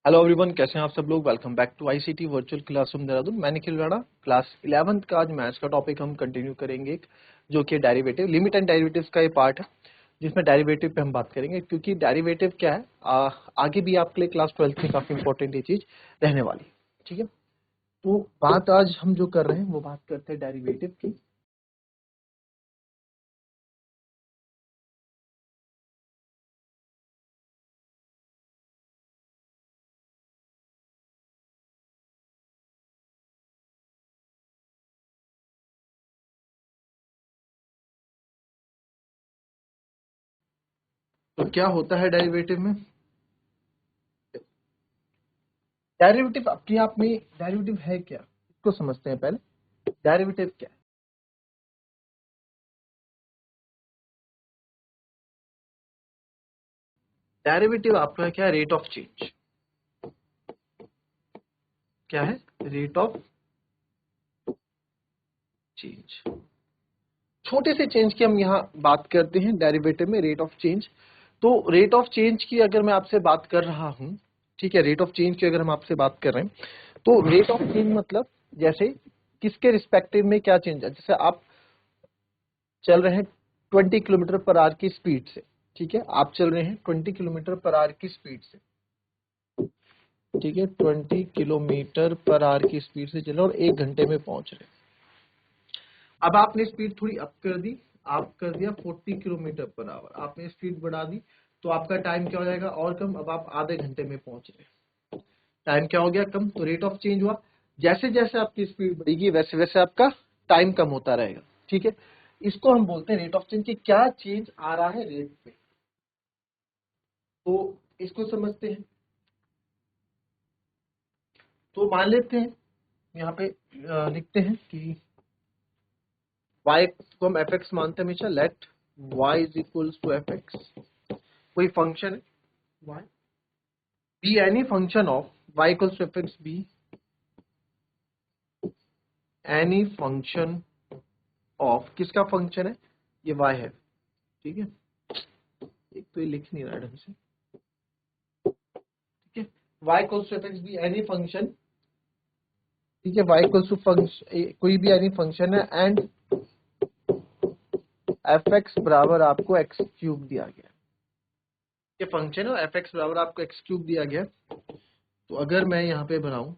Hello everyone, कैसे हैं आप सब लोग। Welcome back to ICT virtual classroom Dehradun. मैं निखिल राणा। क्लास 11th का आज मैथ्स का टॉपिक हम कंटिन्यू करेंगे, जो कि डेरिवेटिव, लिमिट एंड डेरिवेटिव्स का ये पार्ट है, जिसमें डेरिवेटिव पे हम बात करेंगे। क्योंकि डेरिवेटिव क्या है, आगे भी आपके लिए क्लास 12th में काफी इंपॉर्टेंट ये चीज रहने वाली है। ठीक है, तो बात आज हम जो कर रहे हैं वो बात करते हैं डेरिवेटिव की। तो क्या होता है डेरिवेटिव में? डेरिवेटिव अपने आप में डेरिवेटिव है क्या, इसको समझते हैं पहले। डेरिवेटिव क्या है? डेरिवेटिव आपका क्या है? Rate of change. क्या है? Rate of change. छोटे से चेंज की हम यहाँ बात करते हैं डेरिवेटिव में, रेट ऑफ चेंज। तो रेट ऑफ चेंज की अगर मैं आपसे बात कर रहा हूँ, ठीक है, रेट ऑफ चेंज की अगर हम आपसे बात कर रहे हैं, तो रेट ऑफ चेंज मतलब जैसे किसके रिस्पेक्टिव में क्या चेंज है। जैसे आप चल रहे हैं 20 किलोमीटर पर आवर की स्पीड से, ठीक है, आप चल रहे हैं 20 किलोमीटर पर आवर की स्पीड से, ठीक है, 20 किलोमीटर पर आवर की स्पीड से चलो और 1 घंटे में पहुंच रहे हैं। अब आपने स्पीड थोड़ी अप कर दी, आप कर दिया 40 किलोमीटर पर आवर, आपने स्पीड बढ़ा दी, तो आपका टाइम क्या हो जाएगा? और कम। अब आप आधे घंटे में पहुंच रहे हैं, टाइम क्या हो गया? कम। तो रेट ऑफ चेंज हुआ। जैसे जैसे आपकी स्पीड बढ़ेगी वैसे वैसे आपका टाइम कम होता रहेगा। ठीक है, इसको हम बोलते हैं रेट ऑफ चेंज। कि क्या चेंज आ रहा है रेट पे, तो इसको समझते हैं। तो मान लेते हैं यहाँ पे लिखते हैं कि y को हम एफ एक्स मानते हैं हमेशा। Let y is equals to F X. कोई फंक्शन है y, be any function of y equals to F X, be any function of, किसका फंक्शन है? ये y है। ठीक है, एक तो ये लिख नहीं रहा ढंग से। ठीक है, y equals to F X be any function. ठीक है, y इक्वल्स टू फंक्शन, कोई भी एनी फंक्शन है, एंड एफ एक्स बराबर आपको एक्स क्यूब दिया गया। ये फंक्शन है, एफ एक्स बराबर आपको एक्स क्यूब दिया गया। तो अगर मैं यहाँ पे बनाऊं,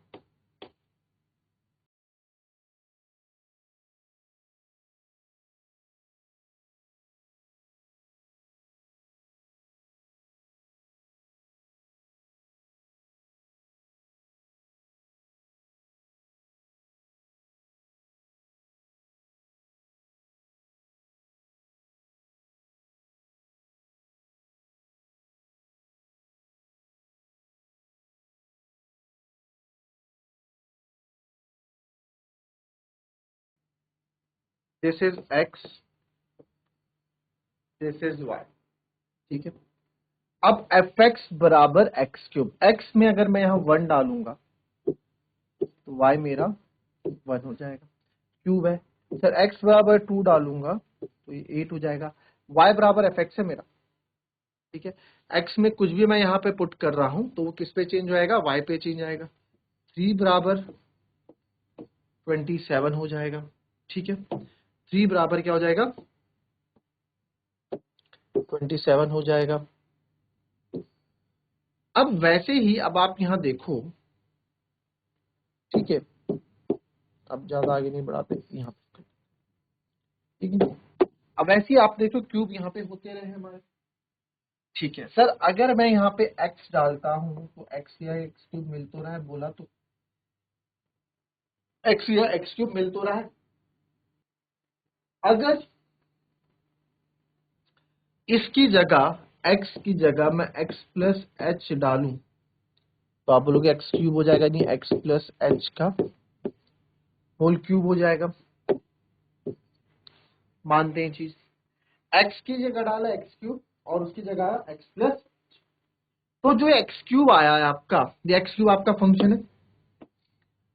this is X, this is Y. ठीक है, अब एफ एक्स बराबर एक्स क्यूब। एक्स में अगर मैं यहाँ 1 डालूंगा तो वाई मेरा 1 हो जाएगा, क्यूब है। सर एक्स बराबर 2 डालूंगा तो ये 8 हो जाएगा। वाई बराबर एफ एक्स है मेरा। ठीक है, एक्स में कुछ भी मैं यहाँ पे पुट कर रहा हूं तो वो किस पे चेंज होएगा? वाई पे चेंज आएगा। 3 बराबर 27 हो जाएगा। ठीक है, 3 बराबर क्या हो जाएगा? 27 हो जाएगा। अब वैसे ही अब आप यहां देखो, ठीक है, अब ज्यादा आगे नहीं बढ़ाते यहाँ पे। ठीक है, अब ऐसे ही आप देखो क्यूब यहाँ पे होते रहे हमारे। ठीक है सर, अगर मैं यहाँ पे x डालता हूं तो x या एक्स क्यूब मिल तो रहा है, बोला तो x या एक्स क्यूब मिल तो रहा है। अगर इसकी जगह, x की जगह मैं x प्लस एच डालूं तो आप बोलोगे एक्स क्यूब हो जाएगा। नहीं, x प्लस एच का होल क्यूब हो जाएगा। मानते हैं चीज, x की जगह डाला एक्स क्यूब और उसकी जगह x प्लस। तो जो एक्स क्यूब आया है आपका, ये एक्स क्यूब आपका फंक्शन है।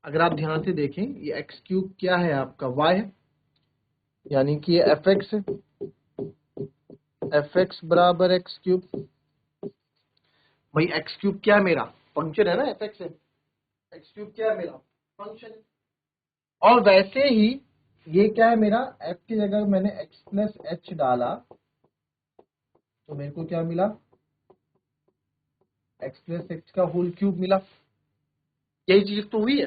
अगर आप ध्यान से देखें, ये एक्स क्यूब क्या है आपका? y है, यानी कि ये एफ एक्स है। एफ एक्स बराबर एक्स क्यूब। भाई एक्स क्यूब क्या है मेरा? फंक्शन है ना एफ एक्स है, एक्स क्यूब क्या है मेरा फंक्शन है। और वैसे ही ये क्या है मेरा एफ की जगह मैंने एक्स प्लस एच डाला तो मेरे को क्या मिला एक्स प्लस एक्स का होल क्यूब मिला, यही चीज तो हुई है।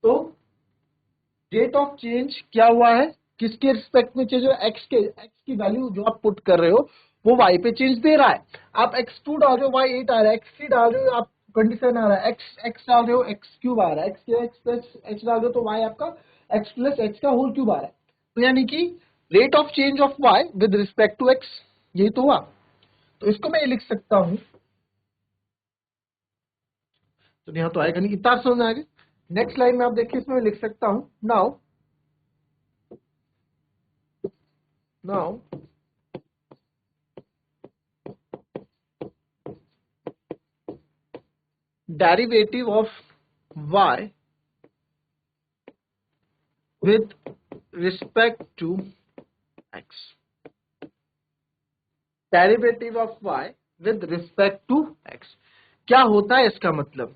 तो रेट ऑफ चेंज क्या हुआ है, किसके रिस्पेक्ट में चेंज हुआ, एक्स की वैल्यू जो आप पुट कर रहे हो वो वाई पे चेंज दे रहा है। आप x2 डाल रहे हो वाई 8 आ रहा है, x3 डाल रहे हो आप 27 आ रहा है, x डाल रहे हो एक्स क्यूब आ रहा है, एक्स प्लस एच डाल रहे हो तो वाई आपका एक्स प्लस एच का होल क्यूब आ रहा है। तो यानी कि rate of change of Y with respect to X, यही तो हुआ। तो इसको मैं ये लिख सकता हूं, तो यहाँ तो आएगा नहीं, इतना समझ में आएगा। नेक्स्ट लाइन में आप देखिए इसमें मैं लिख सकता हूं now derivative of y with respect to x, derivative of y with respect to x क्या होता है इसका मतलब,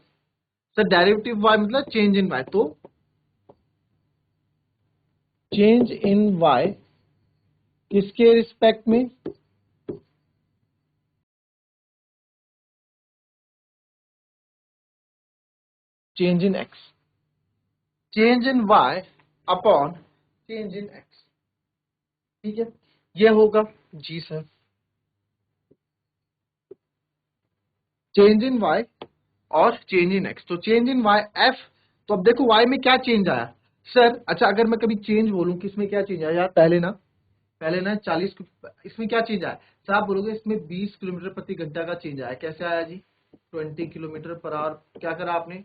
सर डेरिवेटिव y मतलब चेंज इन y, तो चेंज इन y किसके रिस्पेक्ट में, change in x, change in y upon change in x, ठीक है ये होगा। जी सर, चेंज इन y और चेंज इन x, तो चेंज इन y f, तो अब देखो y में क्या चेंज आया सर। अच्छा अगर मैं कभी चेंज बोलूं कि इसमें क्या चेंज आया यार, पहले ना 40, इसमें क्या चेंज आया सर, आप बोलोगे इसमें 20 किलोमीटर प्रति घंटा का चेंज आया, कैसे आया जी 20 किलोमीटर पर आवर, क्या करा आपने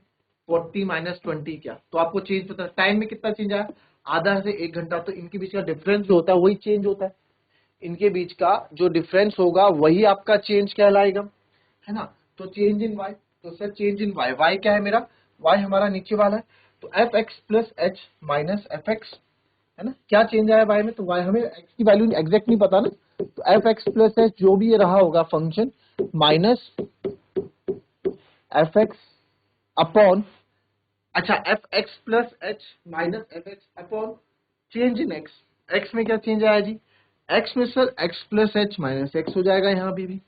40 माइनस 20 क्या, तो आपको चेंज पता टाइम में कितना चेंज आया, आधा से 1 घंटा, तो इनके बीच का डिफरेंस जो होता है वही चेंज होता है, इनके बीच का जो डिफरेंस होगा वही आपका चेंज कहलाएगा, है ना। तो चेंज इन वाई, तो sir change in Y, Y क्या है मेरा, वाई हमारा नीचे वाला है, तो F X plus H minus F X, है ना, क्या चेंज आया वाई में, तो वाई हमें एक्स की वैल्यू एग्जैक्ट नहीं पता ना, तो एफ एक्स प्लस एच जो भी ये रहा होगा function minus F X upon, अच्छा F X plus H minus F X upon change in X, X में क्या चेंज आया जी, एक्स में sir X plus H minus X हो जाएगा, यहाँ पे भी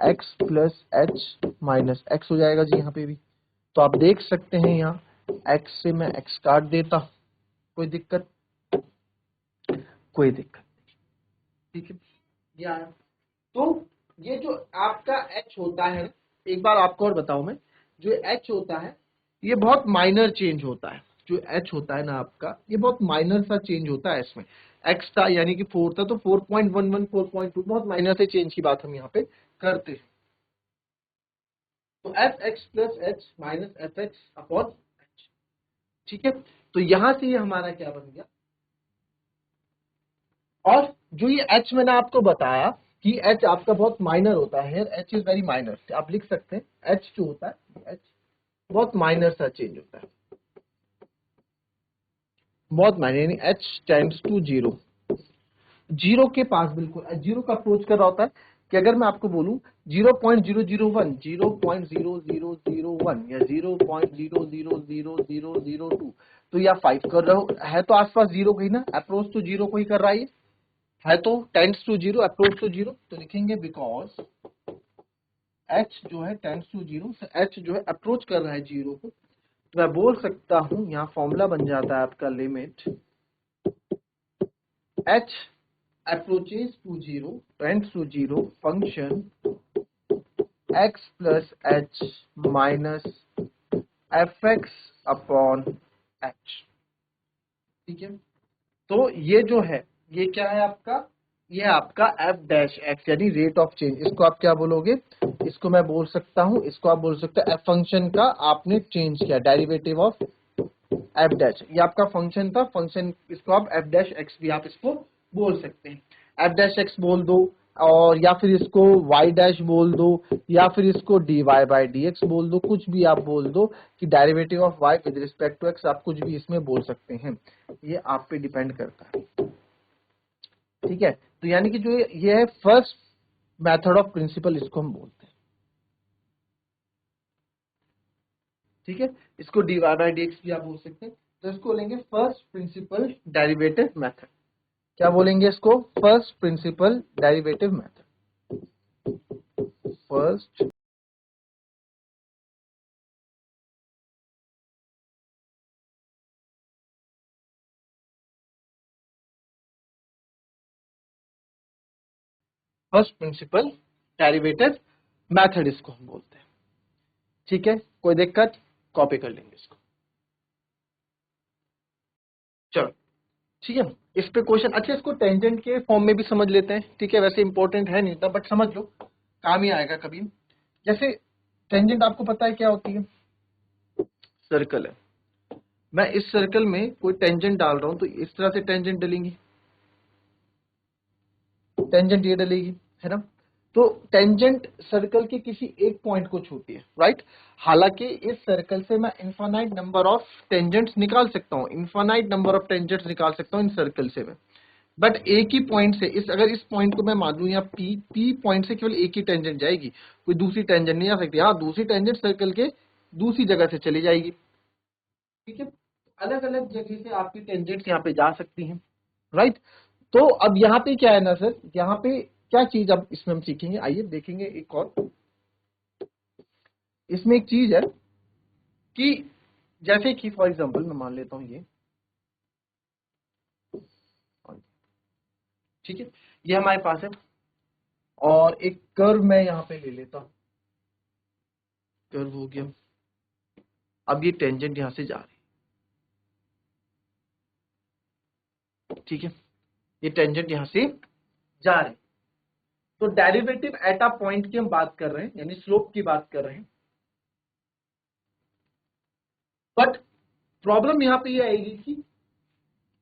X plus H minus X हो जाएगा जी यहाँ पे भी। तो आप देख सकते हैं यहाँ एक्स से मैं एक्स काट देता हूं, कोई दिक्कत, कोई दिक्कत, ठीक है ये आया। तो ये जो आपका एच होता है, एक बार आपको और बताऊं मैं, जो एच होता है ये बहुत माइनर चेंज होता है, जो एच होता है ना आपका ये बहुत माइनर सा चेंज होता है, इसमें एक्स था यानी कि 4 था तो 4.11 4.2 बहुत माइनर से चेंज की बात हम यहाँ पे करते हैं। तो F X plus H minus F X upon H, ठीक है, तो यहां से ये हमारा क्या बन गया। और जो ये एच मैंने आपको बताया कि एच आपका बहुत माइनर होता है, एच इज वेरी माइनर, आप लिख सकते हैं एच जो होता है एच बहुत माइनर सा चेंज होता है, बहुत माइनर, यानी H tends to zero, zero के पास बिल्कुल जीरो का अप्रोच कर रहा होता है, कि अगर मैं आपको बोलूं 0.001 0.00001 या 0.00002, तो या 5 कर रहे हो, है तो आसपास जीरो को ही ना, अप्रोच तो जीरो को ही कर रहा है तो tends to zero approach to zero, तो लिखेंगे बिकॉज एच जो है टेंड्स टू जीरो, एच जो है अप्रोच कर रहा है जीरो को, तो मैं बोल सकता हूं यहाँ फॉर्मूला बन जाता है आपका limit H approaches to zero tends to zero function x plus h minus fx upon h, ठीक है। तो ये जो है ये क्या है आपका, ये आपका f डैश x यानी रेट ऑफ चेंज, इसको आप क्या बोलोगे, इसको मैं बोल सकता हूं, इसको आप बोल सकते हैं f फंक्शन का आपने चेंज किया, डेरिवेटिव ऑफ f डैश, ये आपका फंक्शन था, फंक्शन इसको आप f डैश x भी आप इसको बोल सकते हैं, f डैश x बोल दो, और या फिर इसको y डैश बोल दो, या फिर इसको dy बाई dx बोल दो, कुछ भी आप बोल दो कि derivative of y with respect to x, आप कुछ भी इसमें बोल सकते हैं, ये आप पे डिपेंड करता है, ठीक है। तो यानी कि जो ये है फर्स्ट मेथड ऑफ प्रिंसिपल इसको हम बोलते हैं, ठीक है, इसको dy बाई dx भी आप बोल सकते हैं। तो इसको लेंगे फर्स्ट प्रिंसिपल डेरिवेटिव मेथड। क्या बोलेंगे इसको? First principle derivative method. First first principle derivative method इसको हम बोलते हैं। ठीक है, कोई दिक्कत? कॉपी कर लेंगे इसको। चलो ठीक है, इस पे क्वेश्चन। अच्छा, इसको टेंजेंट के फॉर्म में भी समझ लेते हैं। ठीक है, वैसे इंपॉर्टेंट है नहीं था, बट समझ लो, काम ही आएगा कभी। जैसे टेंजेंट आपको पता है क्या होती है? सर्कल है, मैं इस सर्कल में कोई टेंजेंट डाल रहा हूं तो इस तरह से टेंजेंट डलेंगी, टेंजेंट ये डलेगी, है ना? तो टेंजेंट सर्कल के किसी एक पॉइंट को छूती है, राइट? हालांकि इस सर्कल से मैं इनफाइनाइट नंबर ऑफ टेंजेंट्स निकाल सकता हूँ, इनफाइनाइट नंबर ऑफ टेंजेंट्स निकाल सकता हूँ इन सर्कल से मैं, बट एक ही पॉइंट से, इस अगर इस पॉइंट को मैं मान लूं या पी पॉइंट से केवल एक ही टेंजेंट जाएगी, कोई दूसरी टेंजेंट नहीं आ सकती। हाँ, दूसरी टेंजेंट सर्कल के दूसरी जगह से चली जाएगी। ठीक है, अलग अलग जगह से आपकी टेंजेंट्स यहाँ पे जा सकती हैं, राइट? तो अब यहाँ पे क्या है ना सर, यहाँ पे क्या चीज अब इसमें हम सीखेंगे, आइए देखेंगे एक और। इसमें एक चीज है कि जैसे कि फॉर एग्जांपल मैं मान लेता हूं ये, ठीक है, ये हमारे पास है और एक कर्व मैं यहाँ पे ले लेता हूं, कर्व हो गया। अब ये टेंजेंट यहां से जा रही है, ठीक है, ये टेंजेंट यहां से जा रही है। तो डेरिवेटिव एट अ पॉइंट की हम बात कर रहे हैं, यानी स्लोप की बात कर रहे हैं। बट प्रॉब्लम यहां पे ये आएगी कि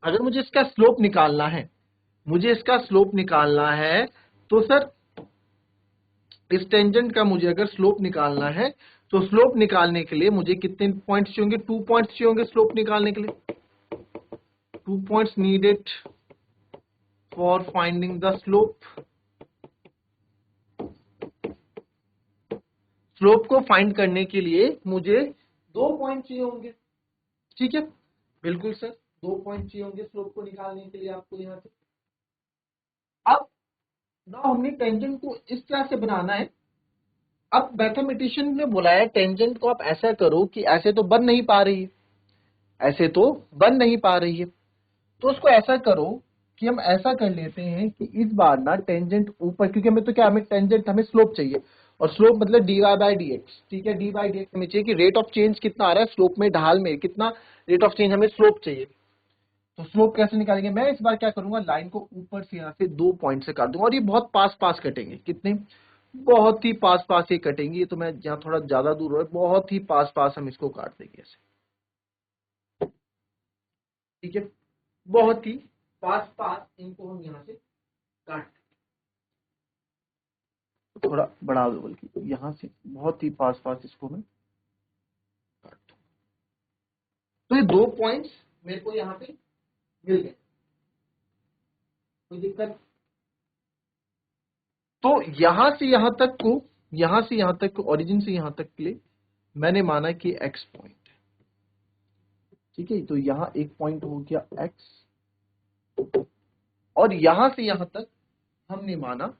अगर मुझे इसका स्लोप निकालना है, मुझे इसका स्लोप निकालना है, तो सर इस टेंजेंट का मुझे अगर स्लोप निकालना है, तो स्लोप निकालने के लिए मुझे कितने पॉइंट्स चाहिए? 2 पॉइंट्स चाहिए स्लोप निकालने के लिए। 2 points needed for finding the slope. Slope को फाइंड करने के लिए मुझे 2 पॉइंट चाहिए होंगे। ठीक है, बिल्कुल सर, 2 पॉइंट चाहिए होंगे स्लोप को निकालने के लिए आपको यहां से। अब ना हमने टेंजेंट को इस तरह से बनाना है। अब मैथमेटिशियन ने बुलाया टेंजेंट को आप ऐसा करो कि ऐसे तो बन नहीं पा रही है, ऐसे तो बन नहीं पा रही है, तो उसको ऐसा करो कि हम ऐसा कर लेते हैं कि इस बार ना टेंजेंट ऊपर, क्योंकि हमें तो क्या, हमें टेंजेंट, हमें स्लोप चाहिए, और स्लोप मतलब D Y by D X. ठीक है, डी बाई डी एक्स हमें चाहिए कि रेट ऑफ चेंज कितना आ रहा है स्लोप में, ढाल में कितना रेट ऑफ चेंज, हमें स्लोप चाहिए। तो स्लोप कैसे निकालेंगे? मैं इस बार क्या करूंगा, लाइन को ऊपर से यहाँ से 2 पॉइंट से काट दूंगा, और ये बहुत पास पास कटेंगे। कितने? बहुत ही पास पास ही कटेंगे। ये तो मैं जहाँ थोड़ा ज्यादा दूर हो, बहुत ही पास पास हम इसको काट देंगे ऐसे। ठीक है, बहुत ही पास पास इनको हम यहाँ से काट, थोड़ा बढ़ा दो, बल्कि यहाँ से बहुत ही पास पास इसको मैं काट दूं। तो ये 2 पॉइंट्स मेरे को यहाँ पे मिल गए, कोई दिक्कत? तो यहां से यहां तक को, यहां से यहां तक को, ओरिजिन से यहां तक के लिए मैंने माना कि एक्स पॉइंट है। ठीक है, तो यहां एक पॉइंट हो गया एक्स, और यहां से यहां तक हमने माना,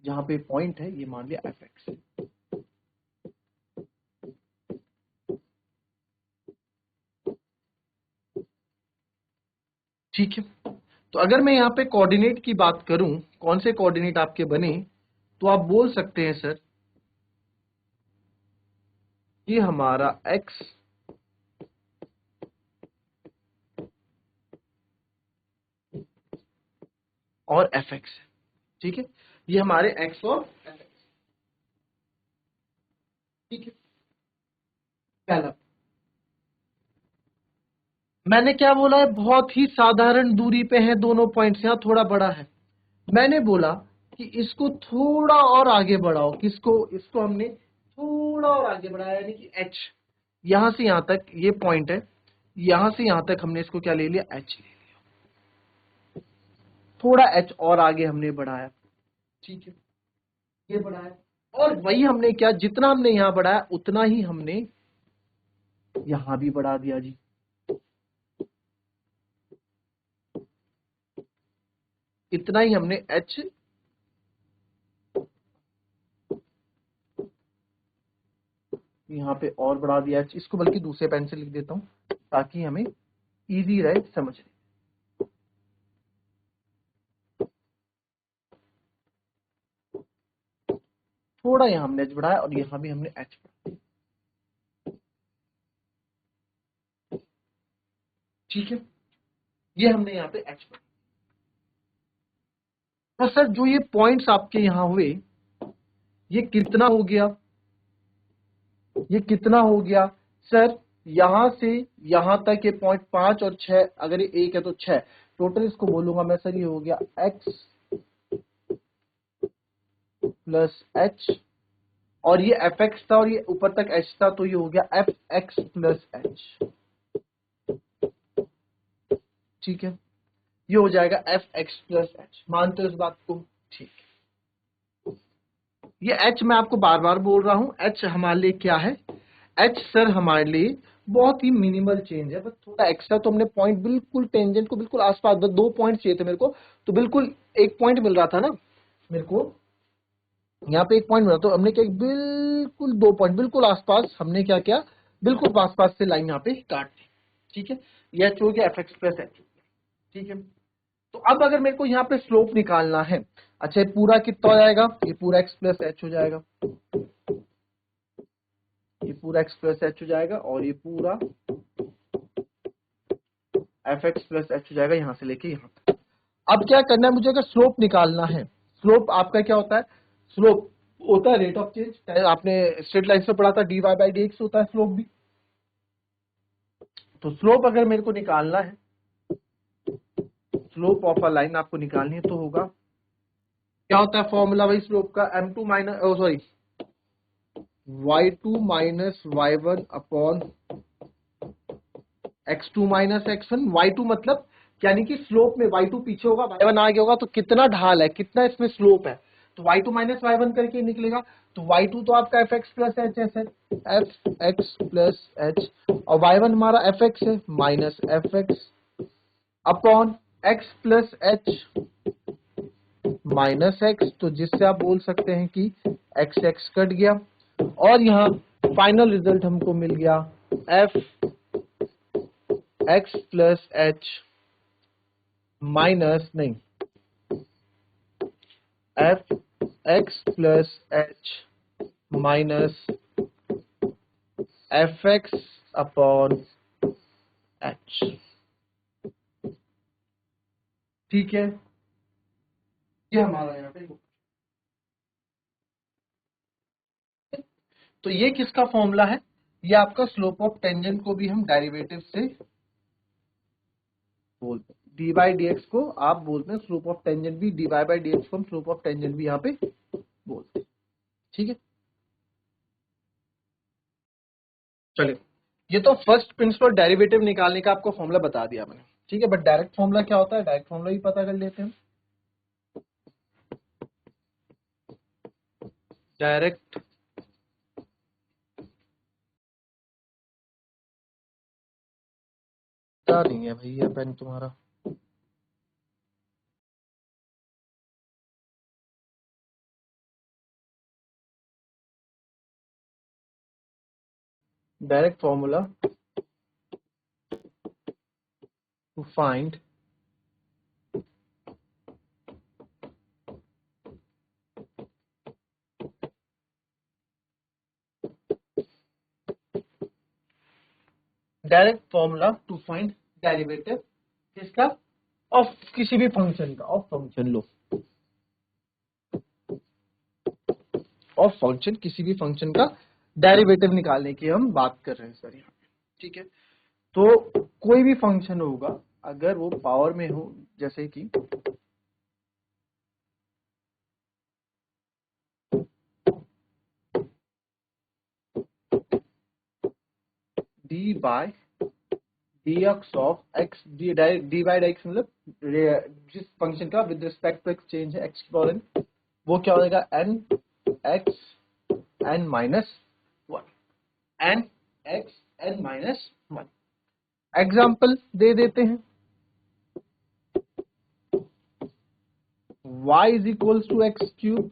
जहां पे पॉइंट है ये मान लिया एफ एक्स। ठीक है, तो अगर मैं यहाँ पे कोऑर्डिनेट की बात करूं, कौन से कोऑर्डिनेट आपके बने, तो आप बोल सकते हैं सर कि हमारा x और एफ एक्स है। ठीक है, ये हमारे x और एफ एक्स। ठीक है, पहला मैंने क्या बोला है, बहुत ही साधारण दूरी पे है दोनों पॉइंट्स, यहां थोड़ा बड़ा है। मैंने बोला कि इसको थोड़ा और आगे बढ़ाओ, किसको? इसको हमने थोड़ा और आगे बढ़ाया, यानी कि h, यहां से यहां तक ये पॉइंट है, यहां से यहां तक हमने इसको क्या ले लिया, h ले लिया, थोड़ा h और आगे हमने बढ़ाया। ठीक है, ये बढ़ाया, और वही हमने क्या, जितना हमने यहां बढ़ाया उतना ही हमने यहां भी बढ़ा दिया जी। इतना ही हमने h यहाँ पे और बढ़ा दिया h। इसको बल्कि दूसरे पेन से लिख देता हूं ताकि हमें इजी रहे समझने। थोड़ा यहाँ हमने h बढ़ाया और यहाँ भी हमने h बढ़ाया। ठीक है, ये हमने यहाँ पे h बढ़ाया। तो सर जो ये पॉइंट्स आपके यहाँ हुए, ये कितना हो गया, ये कितना हो गया सर? यहां से यहां तक ये पॉइंट 5 और 6, अगर ये 1 है तो 6 टोटल इसको बोलूंगा मैं सर, ये हो गया x प्लस h, और ये fx था और ये ऊपर तक h था, तो ये हो गया fx प्लस h। ठीक है, ये हो जाएगा fx प्लस h। मानते हो इस बात को? ठीक, ये h मैं आपको बार बार बोल रहा हूं, h हमारे लिए क्या है? h सर हमारे लिए बहुत ही मिनिमल चेंज है, बस थोड़ा एक्स्ट्रा। तो हमने पॉइंट बिल्कुल टेंजेंट को बिल्कुल आसपास, बस 2 पॉइंट चाहिए थे मेरे को, तो बिल्कुल 1 पॉइंट मिल रहा था ना मेरे को, यहाँ पे 1 पॉइंट मिला, तो हमने क्या बिल्कुल 2 पॉइंट बिल्कुल आसपास हमने क्या किया, बिल्कुल आसपास से लाइन यहाँ पे काट दी। ठीक है, ये h हो गया fx प्लस h। ठीक है, तो अब अगर मेरे को यहाँ पे स्लोप निकालना है, अच्छा ये पूरा कितना हो जाएगा? ये पूरा x प्लस h हो जाएगा, ये पूरा x प्लस h हो जाएगा, और ये पूरा fx प्लस h हो जाएगा यहां से लेके यहां तक। अब क्या करना है मुझे? अगर स्लोप निकालना है, स्लोप आपका क्या होता है? स्लोप होता है रेट ऑफ चेंज। आपने स्ट्रेट लाइन से पढ़ा था, dy बाई dx होता है स्लोप भी। तो स्लोप अगर मेरे को निकालना है, स्लोप ऑफ अ लाइन आपको निकालनी है, तो होगा क्या होता है फॉर्मूला भाई स्लोप का? m2 minus sorry y2 minus y1 upon x2 minus x1। y2 मतलब यानी कि स्लोप में y2 पीछे होगा, y1 आगे होगा, तो कितना ढाल है, कितना इसमें स्लोप है, तो y2 माइनस y1 करके निकलेगा। तो y2 तो आपका fx प्लस h है सर, fx प्लस h, और y1 हमारा fx है minus fx upon x plus h minus x, तो जिससे आप बोल सकते हैं कि x x कट गया, और यहाँ फाइनल रिजल्ट हमको मिल गया f x plus h minus नहीं f x plus h minus F X upon h। ठीक है, ये हमारा यहाँ पे, तो ये किसका फॉर्मूला है? ये आपका स्लोप ऑफ टेंजेंट को भी हम डेरिवेटिव से बोलते हैं, डी बाई डी एक्स को आप बोलते हैं स्लोप ऑफ टेंजेंट भी, D Y by D X को हम स्लोप ऑफ टेंजेंट भी यहाँ पे बोलते हैं। ठीक है, चलिए, ये तो फर्स्ट प्रिंसिपल डेरिवेटिव निकालने का आपको फॉर्मूला बता दिया मैंने। ठीक है, बट डायरेक्ट फॉर्मूला क्या होता है? डायरेक्ट फॉर्मूला भी पता कर लेते हैं। डायरेक्ट क्या नहीं है भाई ये पेन तुम्हारा? Direct formula to find direct formula to find derivative किसका? ऑफ किसी भी फंक्शन का, ऑफ फंक्शन लो, ऑफ फंक्शन, किसी भी फंक्शन का डेरिवेटिव निकालने की हम बात कर रहे हैं सर यहाँ पे। ठीक है, तो कोई भी फंक्शन होगा अगर वो पावर में हो, जैसे कि D by D X of X, D by X मतलब जिस फंक्शन का with respect to X change है एक्स की पावर n, वो क्या हो जाएगा? N X N minus one, N X n minus 1। Example दे देते हैं, y is equals to X cube.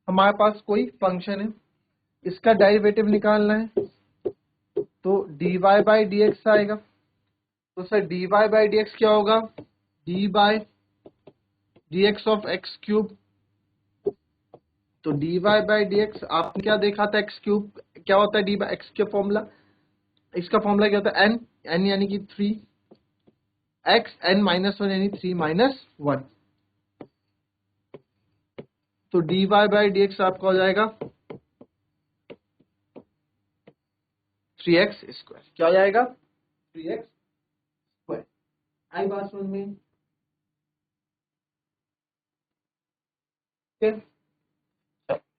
हमारे पास कोई फंक्शन है, इसका डेरिवेटिव निकालना है, तो dy बाई डी एक्स आएगा। तो sir dy by D x क्या होगा, D by D X of x cube. तो dy बाई डी एक्स आपने क्या देखा था, एक्स क्यूब क्या होता है, डी बाई एक्स का फॉर्मूला, इसका फॉर्मूला क्या होता है, n यानी कि 3 x n माइनस 1 यानी 3 माइनस 1। तो dy बाई डी एक्स आपका हो जाएगा 3x स्क्वायर। क्या हो जाएगा, 3x स्क्वायर। आई बात समझ में?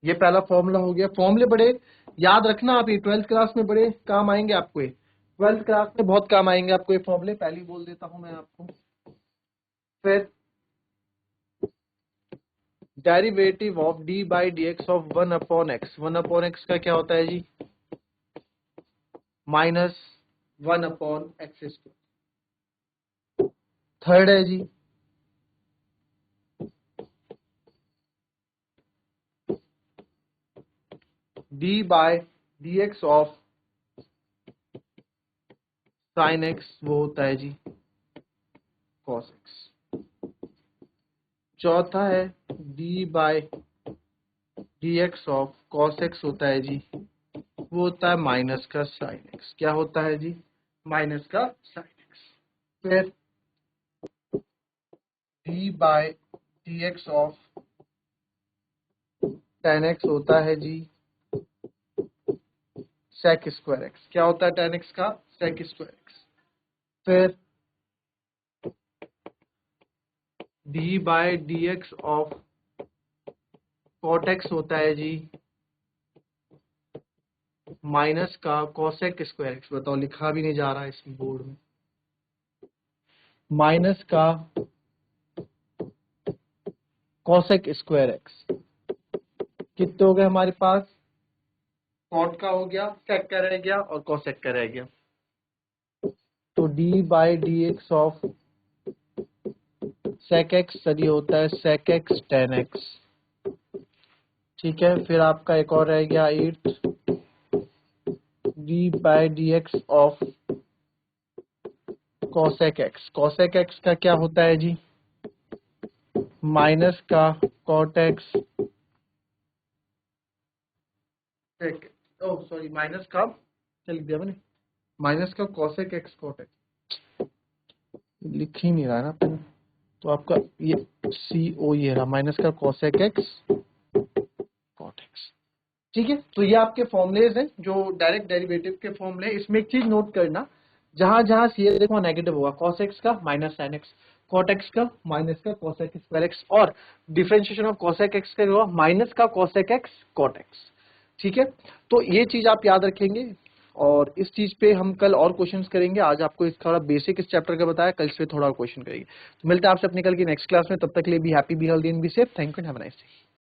ये पहला फॉर्मूला हो गया। फॉर्मूले बड़े याद रखना आप, ये 12th क्लास में बड़े काम आएंगे आपको, ये 12th क्लास में बहुत काम आएंगे आपको ये फॉर्मूले, पहले ही बोल देता हूं मैं आपको। फिर derivative of D by D X of 1 upon X, 1 upon X का क्या होता है जी, minus 1 upon X square. Third है जी D by D X of sine X, वो होता है जी कॉस एक्स। चौथा है D by D X of cos X होता है जी, वो होता है माइनस का साइन एक्स। क्या होता है जी, माइनस का साइन एक्स। फिर D by D X of tan X होता है जी सेक स्क्वायर एक्स। क्या होता है टेन एक्स का, सेक स्क्वायर एक्स। फिर D by D X of cot X होता है जी माइनस का कॉसेक स्क्वायर एक्स। बताओ, लिखा भी नहीं जा रहा है इसमें बोर्ड में, माइनस का कॉसेक स्क्वायर एक्स। कितने हो गए हमारे पास, कॉट का हो गया, सेक का रह गया और कॉसेक का रह गया। तो D by D X of sec X sir होता है सेक एक्स टेन एक्स। ठीक है, फिर आपका एक और रह गया 8 D by D X of cosec X. Cosec X का क्या होता है जी, माइनस का cot X, oh sorry minus का, क्या लिख दिया मैंने, माइनस का कॉसेक एक्स कॉट एक्स, लिख ही नहीं रहा ना पेन। तो आपका ये सी ओ ये रहा, माइनस का कॉसेक एक्स कॉट एक्स। ठीक है, तो ये आपके फॉर्मुलेज हैं जो डायरेक्ट डेरिवेटिव के फॉर्मुले। इसमें एक चीज नोट करना, जहां जहां सी देखो नेगेटिव होगा, कॉस एक्स का minus sine X, cot X का माइनस का कॉसेक स्क्वायर एक्स, और डिफरेंशिएशन ऑफ कॉसेक एक्स का होगा माइनस का कॉसेक एक्स कॉट एक्स। ठीक है, तो ये चीज आप याद रखेंगे, और इस चीज पे हम कल और क्वेश्चंस करेंगे। आज आपको इस थोड़ा बेसिक इस चैप्टर का बताया, कल से थोड़ा और क्वेश्चन करेंगे। तो मिलते हैं आपसे अपने कल की नेक्स्ट क्लास में, तब तक के लिए be happy, be healthy and be safe. Thank you and have a nice day.